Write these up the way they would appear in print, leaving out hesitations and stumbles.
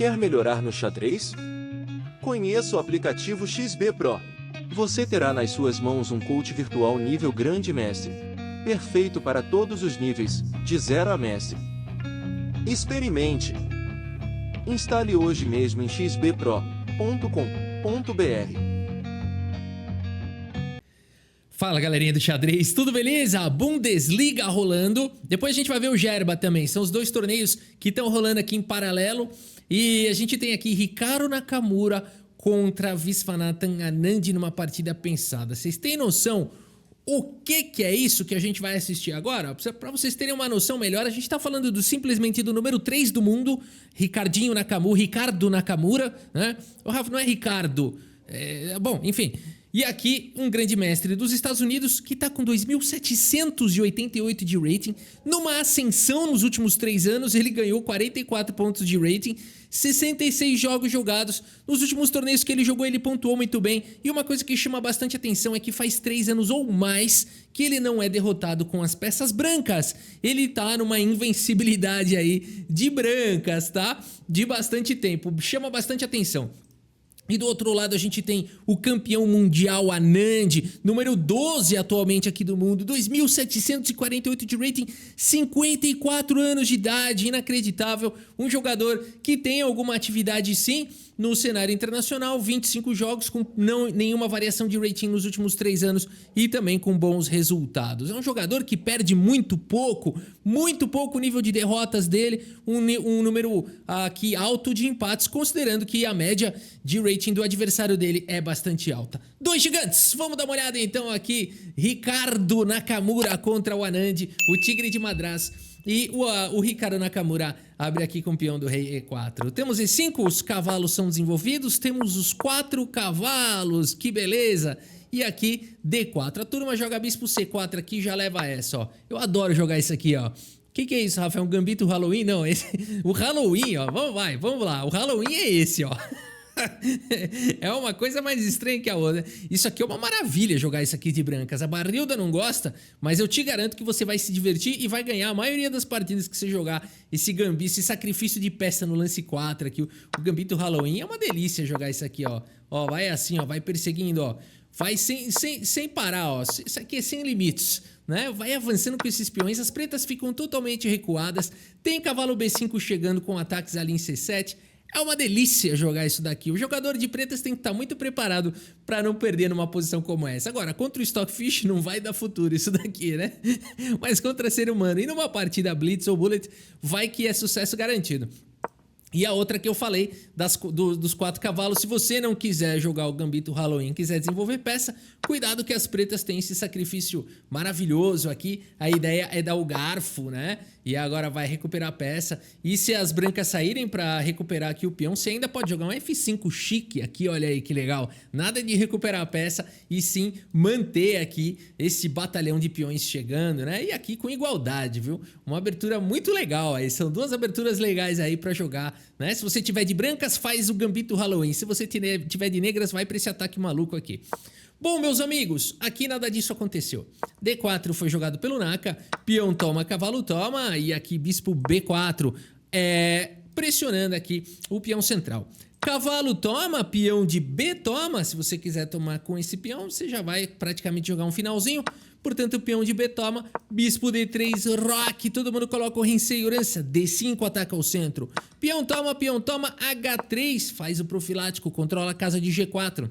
Quer melhorar no xadrez? Conheça o aplicativo XB Pro. Você terá nas suas mãos um coach virtual nível Grande Mestre. Perfeito para todos os níveis, de 0 a mestre. Experimente! Instale hoje mesmo em xbpro.com.br. Fala galerinha do xadrez, tudo beleza? Bundesliga rolando. Depois a gente vai ver o Gerba também. São os dois torneios que estão rolando aqui em paralelo. E a gente tem aqui Hikaru Nakamura contra Viswanathan Anand numa partida pensada. Vocês têm noção o que é isso que a gente vai assistir agora? Para vocês terem uma noção melhor, a gente tá falando simplesmente do número 3 do mundo, Ricardo Nakamura, né? O Rafa não é Ricardo. Bom, enfim. E aqui, um grande mestre dos Estados Unidos que tá com 2.788 de rating. Numa ascensão nos últimos 3 anos, ele ganhou 44 pontos de rating, 66 jogos jogados. Nos últimos torneios que ele jogou, ele pontuou muito bem. E uma coisa que chama bastante atenção é que faz 3 anos ou mais que ele não é derrotado com as peças brancas. Ele tá numa invencibilidade aí de brancas, tá? De bastante tempo. Chama bastante atenção. E do outro lado a gente tem o campeão mundial Anand, número 12 atualmente aqui do mundo, 2.748 de rating, 54 anos de idade, inacreditável. Um jogador que tem alguma atividade sim no cenário internacional, 25 jogos com nenhuma variação de rating nos últimos 3 anos e também com bons resultados. É um jogador que perde muito pouco o nível de derrotas dele, um número aqui alto de empates, considerando que a média de rating do adversário dele é bastante alta. Dois gigantes, vamos dar uma olhada então aqui, Ricardo Nakamura contra o Anand, o Tigre de Madrás. E o Ricardo Nakamura abre aqui com o peão do rei E4. Temos E5, os cavalos são desenvolvidos, temos os 4 cavalos, que beleza! E aqui D4, a turma joga bispo C4 aqui, já leva essa, ó. Eu adoro jogar isso aqui, ó. O que é isso, Rafa? É um gambito Halloween? Não, o Halloween, ó, vamos lá. O Halloween é esse, ó. É uma coisa mais estranha que a outra. Isso aqui é uma maravilha jogar isso aqui de brancas. A Barilda não gosta, mas eu te garanto que você vai se divertir e vai ganhar a maioria das partidas que você jogar esse gambito, esse sacrifício de peça no lance 4 aqui. O gambito Halloween é uma delícia jogar isso aqui, ó. Ó, vai assim, ó, vai perseguindo, ó. Vai sem parar, ó. Isso aqui é sem limites, né? Vai avançando com esses peões. As pretas ficam totalmente recuadas. Tem cavalo B5 chegando com ataques ali em C7. É uma delícia jogar isso daqui. O jogador de pretas tem que estar muito preparado para não perder numa posição como essa. Agora, contra o Stockfish não vai dar futuro isso daqui, né? Mas contra ser humano e numa partida Blitz ou Bullet, vai que é sucesso garantido. E a outra que eu falei, dos 4 cavalos, se você não quiser jogar o gambito Halloween, quiser desenvolver peça, cuidado que as pretas têm esse sacrifício maravilhoso aqui. A ideia é dar o garfo, né? E agora vai recuperar a peça. E se as brancas saírem para recuperar aqui o peão, você ainda pode jogar um F5 chique aqui, olha aí que legal. Nada de recuperar a peça e sim manter aqui esse batalhão de peões chegando, né? E aqui com igualdade, viu? Uma abertura muito legal aí, são 2 aberturas legais aí para jogar, né? Se você tiver de brancas, faz o gambito Halloween. Se você tiver de negras, vai para esse ataque maluco aqui. Bom, meus amigos, aqui nada disso aconteceu. D4 foi jogado pelo Naka, peão toma, cavalo toma, e aqui bispo B4, pressionando aqui o peão central. Cavalo toma, peão de B toma, se você quiser tomar com esse peão, você já vai praticamente jogar um finalzinho. Portanto, o peão de B toma, bispo D3, roque, todo mundo coloca o rei em segurança, D5 ataca o centro. Peão toma, H3, faz o profilático, controla a casa de G4.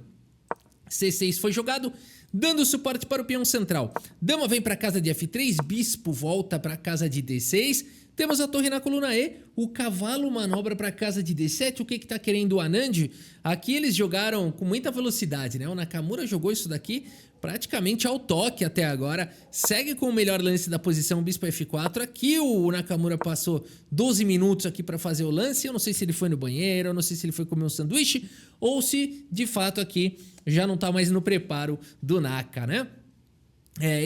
C6 foi jogado, dando suporte para o peão central. Dama vem para a casa de F3, bispo volta para a casa de D6. Temos a torre na coluna E, o cavalo manobra para a casa de D7. O que está querendo o Anand? Aqui eles jogaram com muita velocidade, né? O Nakamura jogou isso daqui praticamente ao toque até agora. Segue com o melhor lance da posição, bispo F4. Aqui o Nakamura passou 12 minutos aqui para fazer o lance. Eu não sei se ele foi no banheiro, eu não sei se ele foi comer um sanduíche ou se de fato aqui já não está mais no preparo do Naka, né?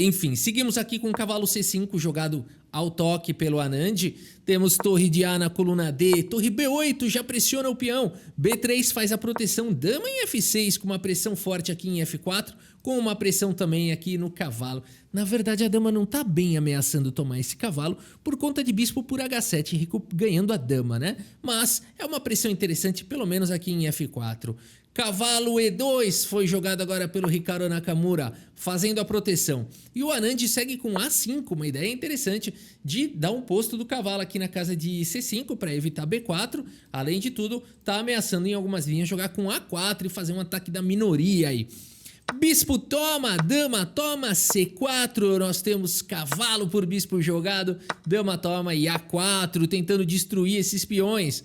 Enfim, seguimos aqui com o cavalo C5 jogado ao toque pelo Anand. Temos torre de A na coluna D, torre B8 já pressiona o peão, B3 faz a proteção, dama em F6 com uma pressão forte aqui em F4, com uma pressão também aqui no cavalo. Na verdade a dama não tá bem ameaçando tomar esse cavalo por conta de bispo por H7 ganhando a dama, né? Mas é uma pressão interessante pelo menos aqui em F4. Cavalo E2 foi jogado agora pelo Hikaru Nakamura, fazendo a proteção. E o Anand segue com A5, uma ideia interessante de dar um posto do cavalo aqui na casa de C5 para evitar B4. Além de tudo, tá ameaçando em algumas linhas jogar com A4 e fazer um ataque da minoria aí. Bispo toma, dama toma, C4, nós temos cavalo por bispo jogado, dama toma e A4, tentando destruir esses peões.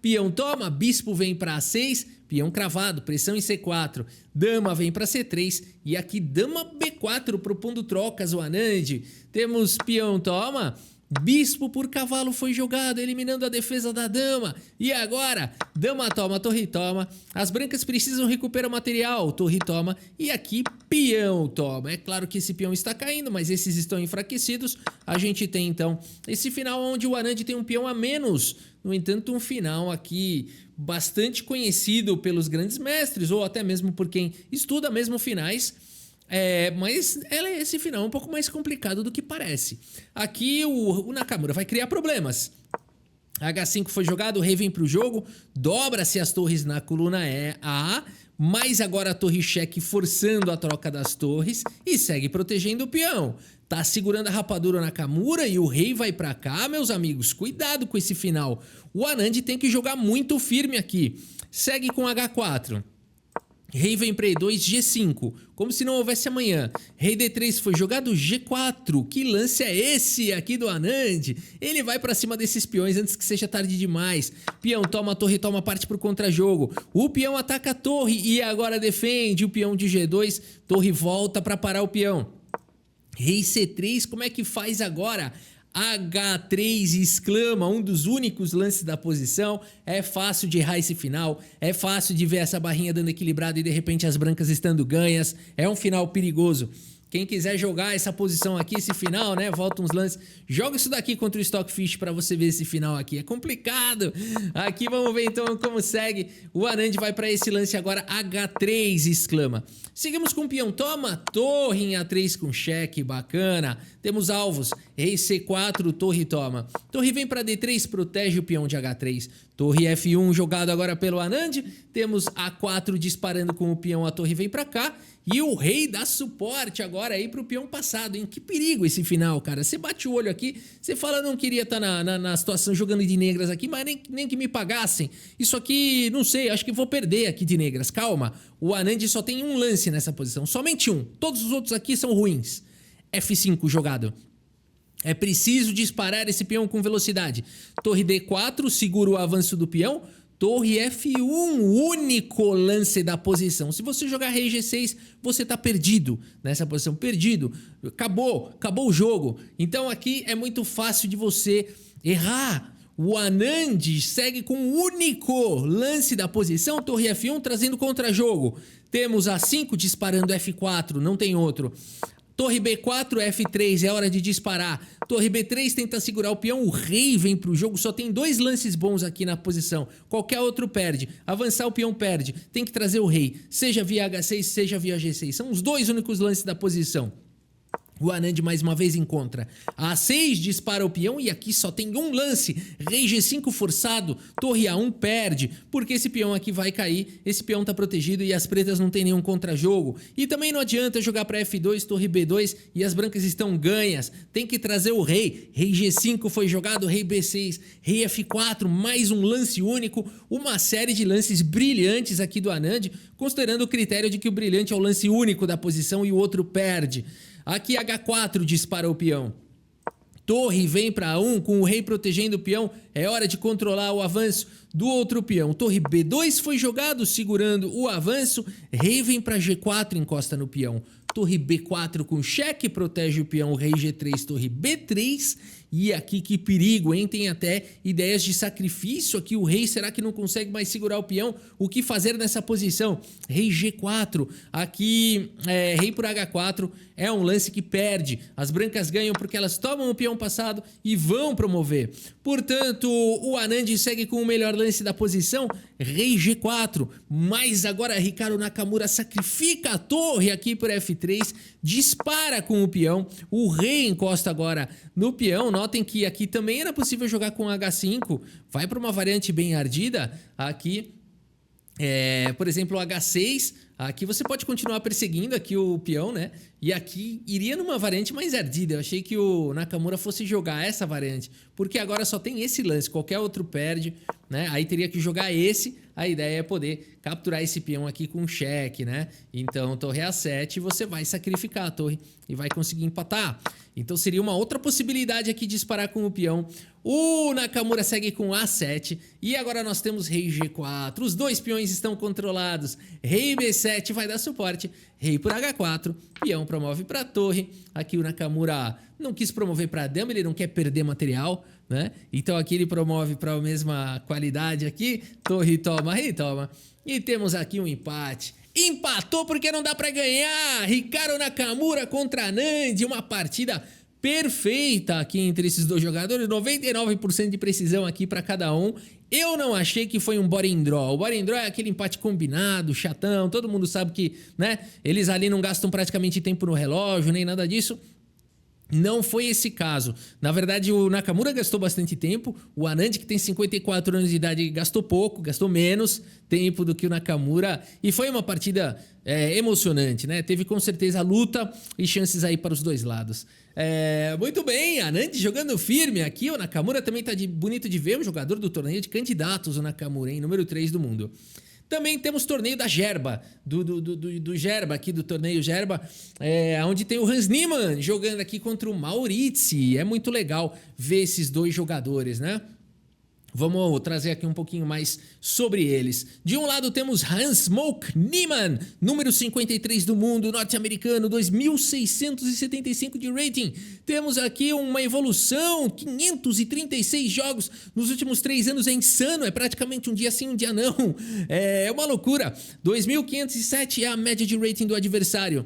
Peão toma, bispo vem para A6, peão cravado, pressão em C4, dama vem para C3 e aqui dama B4 propondo trocas o Anand. Temos peão toma, bispo por cavalo foi jogado, eliminando a defesa da dama. E agora, dama toma, torre toma, as brancas precisam recuperar material, torre toma e aqui peão toma. É claro que esse peão está caindo, mas esses estão enfraquecidos. A gente tem então esse final onde o Anand tem um peão a menos. No entanto, um final aqui bastante conhecido pelos grandes mestres, ou até mesmo por quem estuda mesmo finais, mas esse final é um pouco mais complicado do que parece. Aqui o Nakamura vai criar problemas. H5 foi jogado, o rei vem para o jogo, dobra-se as torres na coluna A, mas agora a torre cheque forçando a troca das torres e segue protegendo o peão. Tá segurando a rapadura Nakamura e o rei vai pra cá, meus amigos. Cuidado com esse final. O Anand tem que jogar muito firme aqui. Segue com H4. Rei vem para E2, G5. Como se não houvesse amanhã. Rei D3 foi jogado, G4. Que lance é esse aqui do Anand? Ele vai pra cima desses peões antes que seja tarde demais. Peão toma, torre toma, parte pro contra-jogo. O peão ataca a torre e agora defende. O peão de G2, torre volta pra parar o peão. Rei C3, como é que faz agora? H3 exclama, um dos únicos lances da posição. É fácil de errar esse final, é fácil de ver essa barrinha dando equilibrado e de repente as brancas estando ganhas. É um final perigoso. Quem quiser jogar essa posição aqui, esse final, né? Volta uns lances. Joga isso daqui contra o Stockfish para você ver esse final aqui. É complicado. Aqui vamos ver então como segue. O Anand vai para esse lance agora. H3 exclama. Seguimos com o peão toma. Torre em A3 com cheque. Bacana. Temos alvos. Rei C4, torre toma. Torre vem para D3, protege o peão de H3. Torre F1 jogado agora pelo Anand. Temos A4 disparando com o peão. A torre vem para cá. E o rei dá suporte agora aí pro peão passado, hein? Que perigo esse final, cara. Você bate o olho aqui, você fala, não queria estar na situação jogando de negras aqui, mas nem que me pagassem. Isso aqui, não sei, acho que vou perder aqui de negras. Calma, o Anand só tem um lance nessa posição, somente um. Todos os outros aqui são ruins. F5 jogado. É preciso disparar esse peão com velocidade. Torre D4, segura o avanço do peão. Torre F1, único lance da posição. Se você jogar rei G6, você tá perdido nessa posição. Perdido. Acabou o jogo. Então aqui é muito fácil de você errar. O Anand segue com o único lance da posição. Torre F1 trazendo contra-jogo. Temos A5 disparando F4, não tem outro. Torre B4, F3, é hora de disparar. Torre B3 tenta segurar o peão, o rei vem pro jogo, só tem dois lances bons aqui na posição. Qualquer outro perde. Avançar o peão perde. Tem que trazer o rei, seja via H6, seja via G6. São os dois únicos lances da posição. O Anand mais uma vez encontra. A6 dispara o peão e aqui só tem um lance. Rei G5 forçado, torre A1 perde, porque esse peão aqui vai cair, esse peão tá protegido e as pretas não tem nenhum contra-jogo. E também não adianta jogar para F2, torre B2 e as brancas estão ganhas. Tem que trazer o rei. Rei G5 foi jogado, rei B6, rei F4, mais um lance único. Uma série de lances brilhantes aqui do Anand, considerando o critério de que o brilhante é o lance único da posição e o outro perde. Aqui H4 dispara o peão. Torre vem para A1 com o rei protegendo o peão. É hora de controlar o avanço do outro peão. Torre B2 foi jogado segurando o avanço. Rei vem para G4, encosta no peão. torre B4 com cheque, protege o peão, rei G3, torre B3. E aqui que perigo, hein? Tem até ideias de sacrifício aqui. O rei, será que não consegue mais segurar o peão? O que fazer nessa posição? Rei G4. Aqui, rei por H4 é um lance que perde. As brancas ganham porque elas tomam o peão passado e vão promover. Portanto, o Anand segue com o melhor lance da posição, rei G4. Mas agora Hikaru Nakamura sacrifica a torre aqui por F3, dispara com o peão. O rei encosta agora no peão. Notem que aqui também era possível jogar com H5. Vai para uma variante bem ardida. Aqui, por exemplo, o H6. Aqui você pode continuar perseguindo aqui o peão, né? E aqui iria numa variante mais ardida. Eu achei que o Nakamura fosse jogar essa variante, porque agora só tem esse lance. Qualquer outro perde, né? Aí teria que jogar esse. A ideia é poder capturar esse peão aqui com cheque, né? Então, torre A7, você vai sacrificar a torre e vai conseguir empatar. Então, seria uma outra possibilidade aqui de disparar com o peão. O Nakamura segue com A7 e agora nós temos rei G4. Os dois peões estão controlados. Rei B7 vai dar suporte. Rei por H4. Peão promove para a torre. Aqui o Nakamura não quis promover para a dama, ele não quer perder material, né? Então aqui ele promove para a mesma qualidade aqui. Torre toma, rei toma. E temos aqui um empate. Empatou porque não dá para ganhar. Hikaru Nakamura contra Anand. Uma partida perfeita aqui entre esses dois jogadores. 99% de precisão aqui para cada um. Eu não achei que foi um bottom draw. O bottom draw é aquele empate combinado, chatão. Todo mundo sabe que, né? Eles ali não gastam praticamente tempo no relógio, nem nada disso. Não foi esse caso. Na verdade, o Nakamura gastou bastante tempo. O Anand, que tem 54 anos de idade, gastou pouco, gastou menos tempo do que o Nakamura. E foi uma partida emocionante, né? Teve com certeza luta e chances aí para os dois lados. Muito bem, Anand jogando firme aqui. O Nakamura também tá bonito de ver, um jogador do torneio de candidatos, o Nakamura, hein? Número 3 do mundo. Também temos torneio da Gerba, do Gerba aqui, do torneio Gerba, onde tem o Hans Niemann jogando aqui contra o Maurizi. É muito legal ver esses dois jogadores, né? Vamos trazer aqui um pouquinho mais sobre eles. De um lado temos Hans Smoke Niemann, número 53 do mundo, norte-americano, 2.675 de rating. Temos aqui uma evolução, 536 jogos nos últimos 3 anos, é insano, é praticamente um dia sim, um dia não. É uma loucura. 2.507 é a média de rating do adversário.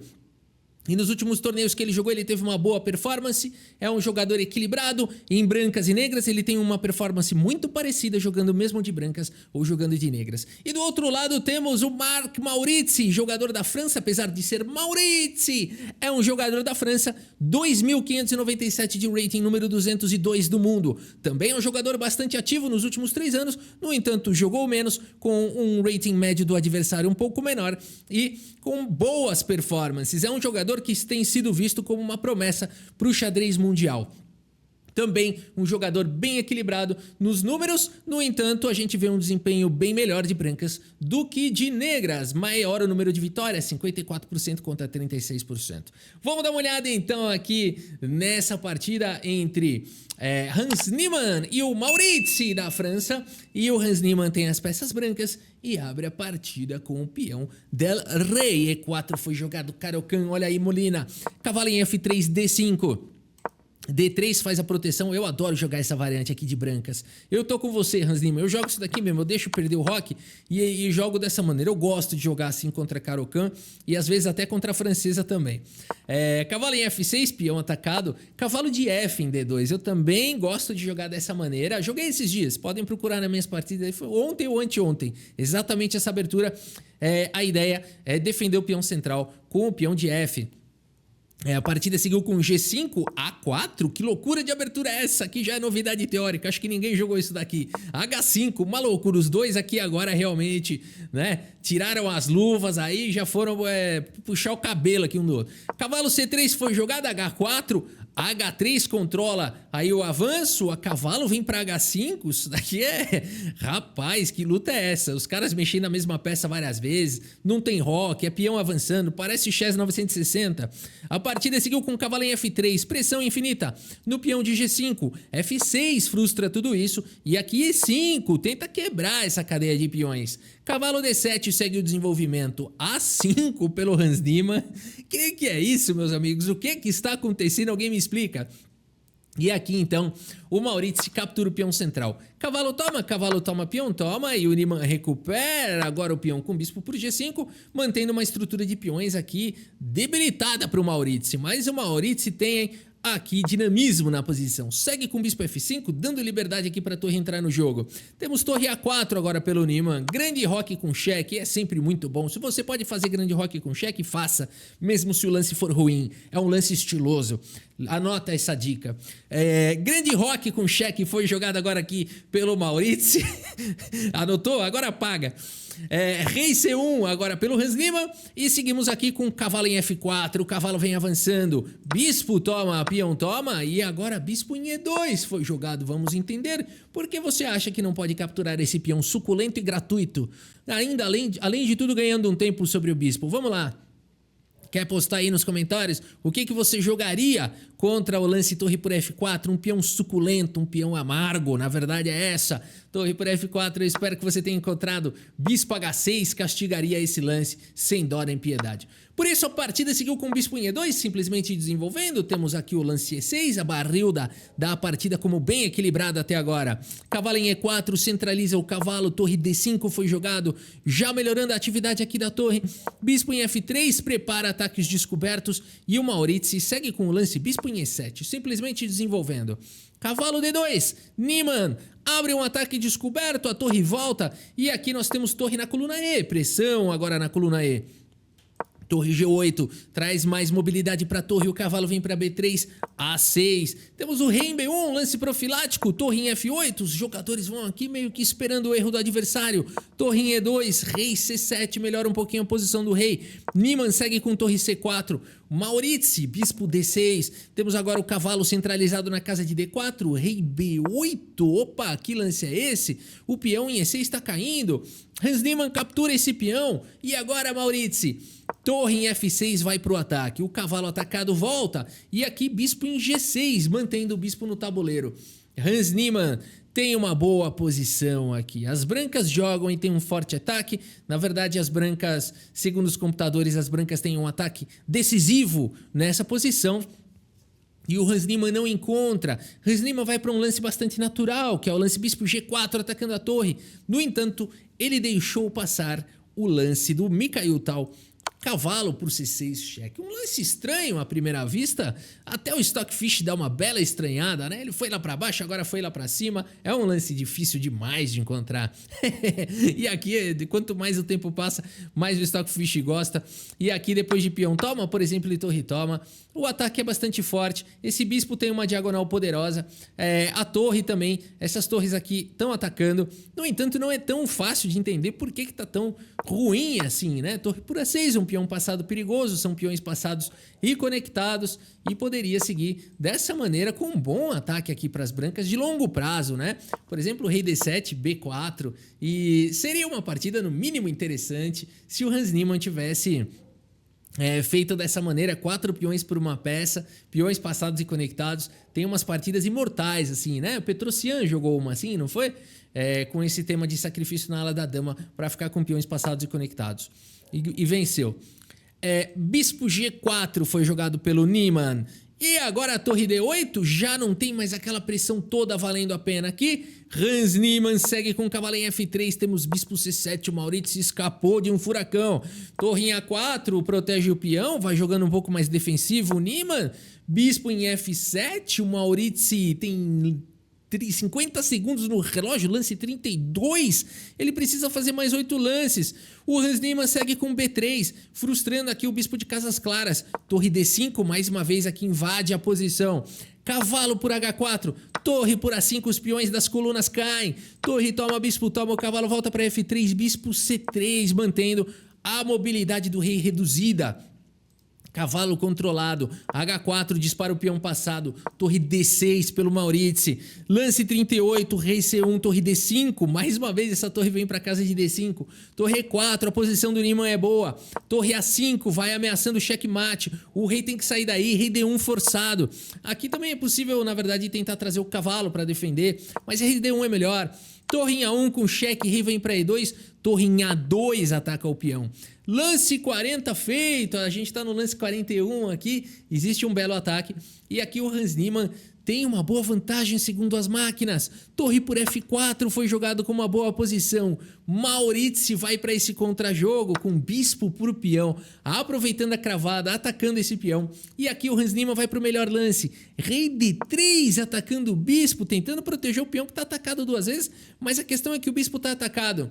E nos últimos torneios que ele jogou, ele teve uma boa performance. É um jogador equilibrado. Em brancas e negras, ele tem uma performance muito parecida, jogando mesmo de brancas ou jogando de negras. E do outro lado temos o Marc Maurizi, jogador da França, apesar de ser Maurizi. É um jogador da França, 2.597 de rating, número 202 do mundo. Também é um jogador bastante ativo nos últimos 3 anos. No entanto, jogou menos, com um rating médio do adversário um pouco menor e com boas performances. É um jogador que tem sido visto como uma promessa para o xadrez mundial. Também um jogador bem equilibrado nos números, no entanto, a gente vê um desempenho bem melhor de brancas do que de negras. Maior o número de vitórias, 54% contra 36%. Vamos dar uma olhada então aqui nessa partida entre Hans Niemann e o Maurizi da França. E o Hans Niemann tem as peças brancas e abre a partida com o peão del rei. E4 foi jogado, Caro-Kann, olha aí, Molina. Cavalo em F3, D5. D3 faz a proteção. Eu adoro jogar essa variante aqui de brancas. Eu tô com você, Hans Niemann. Eu jogo isso daqui mesmo. Eu deixo perder o roque e jogo dessa maneira. Eu gosto de jogar assim contra Caro-Kann e às vezes até contra a francesa também. Cavalo em F6, peão atacado. Cavalo de F em D2. Eu também gosto de jogar dessa maneira. Joguei esses dias. Podem procurar nas minhas partidas. Foi ontem ou anteontem. Exatamente essa abertura. A ideia é defender o peão central com o peão de F. A partida seguiu com G5, A4, que loucura de abertura é essa? Aqui já é novidade teórica, acho que ninguém jogou isso daqui. H5, uma loucura, os dois aqui agora realmente, né, tiraram as luvas aí, já foram puxar o cabelo aqui um do outro. Cavalo C3 foi jogado, H4, H3 controla aí o avanço, a cavalo vem para H5, isso daqui Rapaz, que luta é essa? Os caras mexendo na mesma peça várias vezes, não tem roque, é peão avançando, parece chess 960. A partida seguiu com cavalo em F3, pressão infinita no peão de G5, F6 frustra tudo isso, e aqui E5 tenta quebrar essa cadeia de peões. Cavalo D7 segue o desenvolvimento A5 pelo Hans Niemann. Que é isso, meus amigos? O que está acontecendo? Alguém me explica. E aqui então o Mauritius captura o peão central. Cavalo toma, peão toma. E o Niemann recupera agora o peão com o bispo por G5, mantendo uma estrutura de peões aqui debilitada para o Mauritius. Mas o Mauritius tem aqui dinamismo na posição. Segue com o bispo F5, dando liberdade aqui para a torre entrar no jogo. Temos torre A4 agora pelo Niemann. Grande roque com cheque é sempre muito bom. Se você pode fazer grande roque com cheque, faça, mesmo se o lance for ruim. É um lance estiloso. Anota essa dica. Grande roque com cheque foi jogado agora aqui pelo Mauritius. Anotou? Agora apaga. Rei C1 agora pelo Hans Niemann. E seguimos aqui com cavalo em F4. O cavalo vem avançando. Bispo toma, peão toma. E agora bispo em E2 foi jogado. Vamos entender por que você acha que não pode capturar esse peão suculento e gratuito. Ainda além de tudo ganhando um tempo sobre o bispo. Vamos lá. Quer postar aí nos comentários o que você jogaria contra o lance torre por F4? Um peão suculento, um peão amargo, na verdade é essa. Torre por F4, eu espero que você tenha encontrado. Bispo H6 castigaria esse lance sem dó nem piedade. Por isso a partida seguiu com o bispo em E2, simplesmente desenvolvendo. Temos aqui o lance E6, a barrilda da partida como bem equilibrada até agora. Cavalo em E4, centraliza o cavalo, torre D5 foi jogado, já melhorando a atividade aqui da torre. Bispo em F3, prepara ataques descobertos e o Mauritius segue com o lance bispo em E7, simplesmente desenvolvendo. Cavalo D2, Niemann abre um ataque descoberto, a torre volta e aqui nós temos torre na coluna E, pressão agora na coluna E. Torre G8 traz mais mobilidade para a torre, o cavalo vem para B3, A6. Temos o rei em B1, lance profilático, torre em F8, os jogadores vão aqui meio que esperando o erro do adversário. Torre em E2, rei C7, melhora um pouquinho a posição do rei. Niemann segue com torre C4, Mauritius, bispo D6. Temos agora o cavalo centralizado na casa de D4, rei B8. Opa, que lance é esse? O peão em E6 está caindo. Hans Niemann captura esse peão. E agora Mauritius, torre em F6 vai para o ataque. O cavalo atacado volta. E aqui bispo em G6, mantendo o bispo no tabuleiro. Hans Niemann tem uma boa posição aqui. As brancas jogam e tem um forte ataque. Na verdade, as brancas, segundo os computadores, as brancas têm um ataque decisivo nessa posição. E o Hans Niemann não encontra. Hans Niemann vai para um lance bastante natural, que é o lance bispo G4 atacando a torre. No entanto, ele deixou passar o lance do Mikhail Tal. Cavalo por C6 cheque. Um lance estranho à primeira vista. Até o Stockfish dá uma bela estranhada, né? Ele foi lá pra baixo, agora foi lá pra cima. É um lance difícil demais de encontrar. E aqui, quanto mais o tempo passa, mais o Stockfish gosta. E aqui, depois de peão toma, por exemplo, ele torre toma. O ataque é bastante forte. Esse bispo tem uma diagonal poderosa. A torre também. Essas torres aqui estão atacando. No entanto, não é tão fácil de entender por que tá tão ruim assim, né? Torre por A6, um peão passado perigoso, são peões passados e conectados e poderia seguir dessa maneira com um bom ataque aqui para as brancas de longo prazo, né? Por exemplo, rei D7, B4 e seria uma partida no mínimo interessante se o Hans Niemann tivesse feito dessa maneira, 4 peões por uma peça, peões passados e conectados. Tem umas partidas imortais assim, né? O Petrosian jogou uma assim, não foi? Com esse tema de sacrifício na ala da dama para ficar com peões passados e conectados. E venceu. Bispo G4 foi jogado pelo Niemann. E agora a torre D8 já não tem mais aquela pressão toda valendo a pena aqui. Hans Niemann segue com o cavalo em F3. Temos bispo C7. O Mauritius escapou de um furacão. Torre em A4 protege o peão. Vai jogando um pouco mais defensivo o Niemann. Bispo em F7. O Mauritius tem 50 segundos no relógio, lance 32, ele precisa fazer mais 8 lances. O Hans Niemann segue com B3, frustrando aqui o bispo de Casas Claras. Torre D5, mais uma vez aqui invade a posição. Cavalo por H4, torre por A5, os peões das colunas caem. Torre toma, bispo toma, o cavalo volta para F3, bispo C3, mantendo a mobilidade do rei reduzida. Cavalo controlado, H4 dispara o peão passado, torre D6 pelo Mauritius, lance 38, rei C1, torre D5, mais uma vez essa torre vem para casa de D5, torre E4, a posição do Niemann é boa, torre A5 vai ameaçando o checkmate, o rei tem que sair daí, rei D1 forçado, aqui também é possível na verdade tentar trazer o cavalo para defender, mas rei D1 é melhor. Torre em A1 com cheque, rei vem para E2, torre em A2 ataca o peão. Lance 40 feito, a gente tá no lance 41 aqui, existe um belo ataque. E aqui o Hans Niemann tem uma boa vantagem segundo as máquinas. Torre por F4 foi jogado com uma boa posição. Mauritius vai para esse contrajogo com bispo por peão, aproveitando a cravada, atacando esse peão. E aqui o Hans Niemann vai para o melhor lance. Rei D3 atacando o bispo, tentando proteger o peão que está atacado 2 vezes, mas a questão é que o bispo está atacado.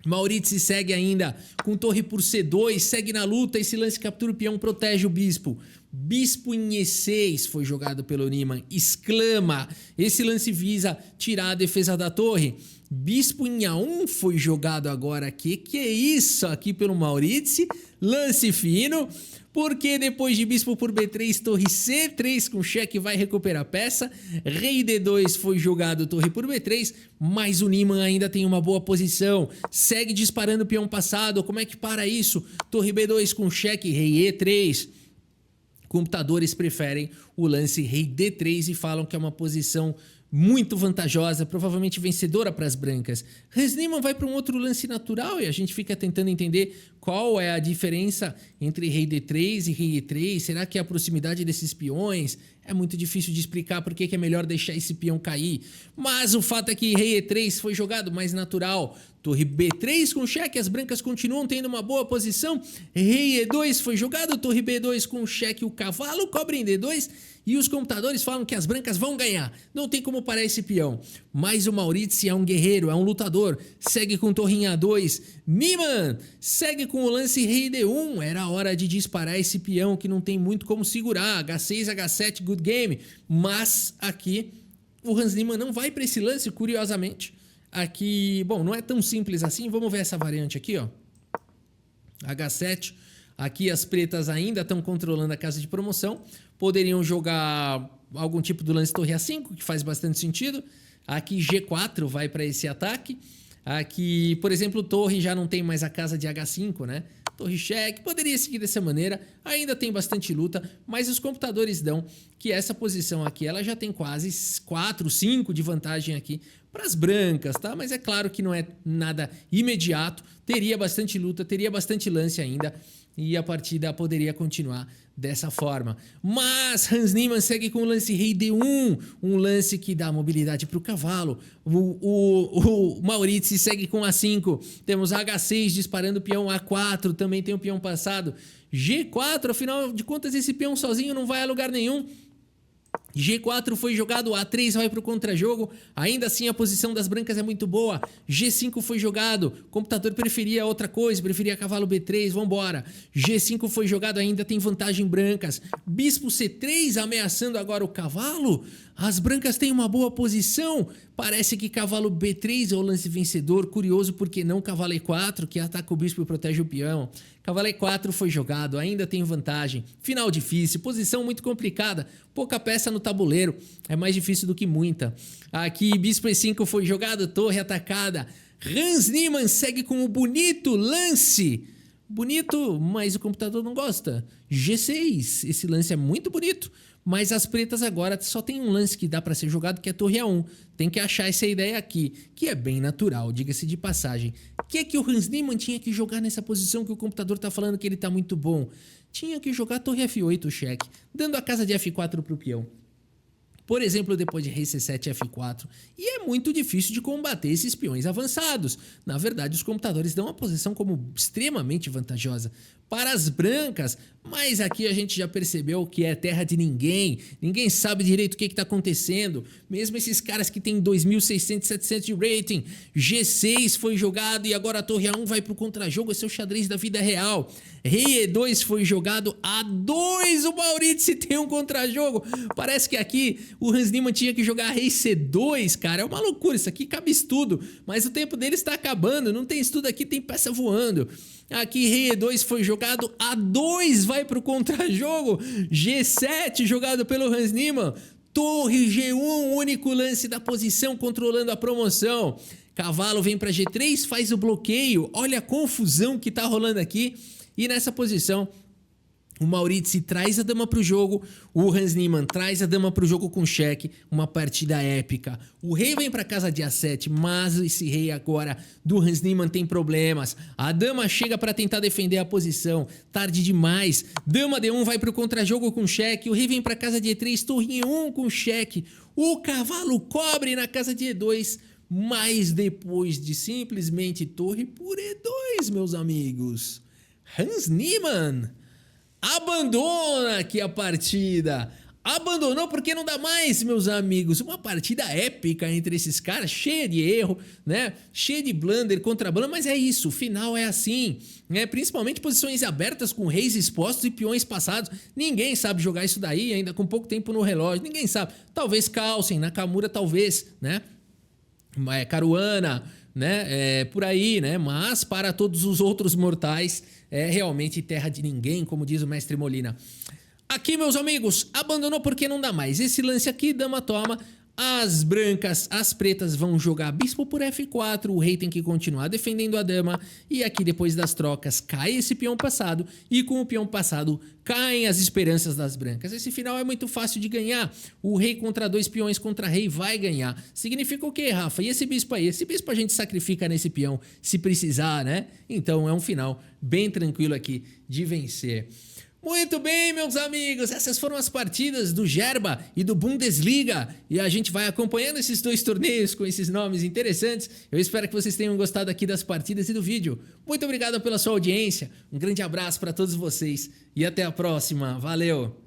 Mauritius segue ainda com torre por C2, segue na luta, esse lance captura o peão, protege o bispo. Bispo em E6 foi jogado pelo Niemann, exclama, esse lance visa tirar a defesa da torre. Bispo em A1 foi jogado agora, que é isso aqui pelo Mauritius, lance fino. Porque depois de bispo por B3, torre C3 com cheque vai recuperar a peça. Rei D2 foi jogado, torre por B3, mas o Niemann ainda tem uma boa posição. Segue disparando o peão passado, como é que para isso? Torre B2 com cheque, rei E3. Computadores preferem o lance rei D3 e falam que é uma posição muito vantajosa, provavelmente vencedora para as brancas. Hans Niemann vai para um outro lance natural e a gente fica tentando entender qual é a diferença entre rei D3 e rei E3. Será que é a proximidade desses peões? É muito difícil de explicar por que é melhor deixar esse peão cair. Mas o fato é que rei E3 foi jogado mais natural. Torre B3 com cheque, as brancas continuam tendo uma boa posição. Rei E2 foi jogado, torre B2 com cheque, o cavalo cobre em D2. E os computadores falam que as brancas vão ganhar. Não tem como parar esse peão. Mas o Mauritius é um guerreiro, é um lutador. Segue com torre em A2. Niemann segue com o lance rei D1. Era hora de disparar esse peão que não tem muito como segurar. H6, H7, good game. Mas aqui o Hans Niemann não vai para esse lance, curiosamente. Aqui, bom, não é tão simples assim. Vamos ver essa variante aqui, ó. H7. Aqui as pretas ainda estão controlando a casa de promoção. Poderiam jogar algum tipo do lance torre A5, que faz bastante sentido. Aqui G4 vai para esse ataque. Aqui, por exemplo, torre já não tem mais a casa de H5, né? Torre cheque, poderia seguir dessa maneira. Ainda tem bastante luta, mas os computadores dão que essa posição aqui, ela já tem quase 4, 5 de vantagem aqui para as brancas, tá? Mas é claro que não é nada imediato. Teria bastante luta, teria bastante lance ainda. E a partida poderia continuar dessa forma. Mas Hans Niemann segue com o lance rei D1, um lance que dá mobilidade para o cavalo. O Mauritius segue com A5. Temos H6 disparando o peão A4, também tem o peão passado. G4, afinal de contas esse peão sozinho não vai a lugar nenhum. G4 foi jogado, A3 vai para o contrajogo, ainda assim a posição das brancas é muito boa. G5 foi jogado, o computador preferia outra coisa, preferia cavalo B3, vambora. G5 foi jogado, ainda tem vantagem brancas. Bispo C3 ameaçando agora o cavalo. As brancas têm uma boa posição, parece que cavalo B3 é o lance vencedor, curioso porque não cavalo E4 que ataca o bispo e protege o peão. Cavalo E4 foi jogado, ainda tem vantagem. Final difícil, posição muito complicada, pouca peça no tabuleiro, é mais difícil do que muita. Aqui bispo E5 foi jogado, torre atacada. Hans Niemann segue com o bonito lance. Bonito, mas o computador não gosta. G6, esse lance é muito bonito. Mas as pretas agora só tem um lance que dá para ser jogado, que é torre A1. Tem que achar essa ideia aqui, que é bem natural, diga-se de passagem. O que o Hans Niemann tinha que jogar nessa posição que o computador tá falando que ele tá muito bom? Tinha que jogar torre F8 o cheque, dando a casa de F4 pro peão. Por exemplo, depois de rei C7 F4. E é muito difícil de combater esses peões avançados. Na verdade, os computadores dão uma posição como extremamente vantajosa para as brancas, mas aqui a gente já percebeu que é terra de ninguém. Ninguém sabe direito o que está acontecendo. Mesmo esses caras que tem 2.600, 700 de rating. G6 foi jogado e agora a torre A1 vai para o contrajogo. Esse é o xadrez da vida real. Rei E2 foi jogado. A2 o Mauritius tem um contrajogo. Parece que aqui o Hans Niemann tinha que jogar rei C2, cara. É uma loucura, isso aqui cabe estudo. Mas o tempo dele está acabando. Não tem estudo aqui, tem peça voando. Aqui rei E2 foi jogado. A2 vai para o contrajogo. G7 jogado pelo Hans Niemann. Torre G1, único lance da posição controlando a promoção. Cavalo vem para G3, faz o bloqueio. Olha a confusão que tá rolando aqui. E nessa posição, O Maurizi traz a dama pro jogo, o Hans Niemann traz a dama pro jogo com cheque, uma partida épica. O rei vem pra casa de A7, mas esse rei agora do Hans Niemann tem problemas. A dama chega pra tentar defender a posição, tarde demais. Dama D1 vai pro contra-jogo com cheque, o rei vem pra casa de E3, torre E1 com cheque. O cavalo cobre na casa de E2, mas depois de simplesmente torre por E2, meus amigos, Hans Niemann abandona aqui a partida. Abandonou porque não dá mais, meus amigos. Uma partida épica entre esses caras, cheia de erro, né? Cheia de blunder, contra-blunder, mas é isso, o final é assim, né? Principalmente posições abertas com reis expostos e peões passados. Ninguém sabe jogar isso daí, ainda com pouco tempo no relógio. Ninguém sabe. Talvez Carlsen, Nakamura talvez, né? Caruana, né? Por aí, né? Mas para todos os outros mortais é realmente terra de ninguém, como diz o mestre Molina. Aqui, meus amigos, abandonou porque não dá mais. Esse lance aqui, dama toma. As brancas, as pretas vão jogar bispo por F4. O rei tem que continuar defendendo a dama. E aqui, depois das trocas, cai esse peão passado. E com o peão passado, caem as esperanças das brancas. Esse final é muito fácil de ganhar. O rei contra 2 peões contra rei vai ganhar. Significa o quê, Rafa? E esse bispo aí? Esse bispo a gente sacrifica nesse peão se precisar, né? Então é um final bem tranquilo aqui de vencer. Muito bem, meus amigos, essas foram as partidas do Gerba e do Bundesliga e a gente vai acompanhando esses dois torneios com esses nomes interessantes. Eu espero que vocês tenham gostado aqui das partidas e do vídeo. Muito obrigado pela sua audiência, um grande abraço para todos vocês e até a próxima. Valeu!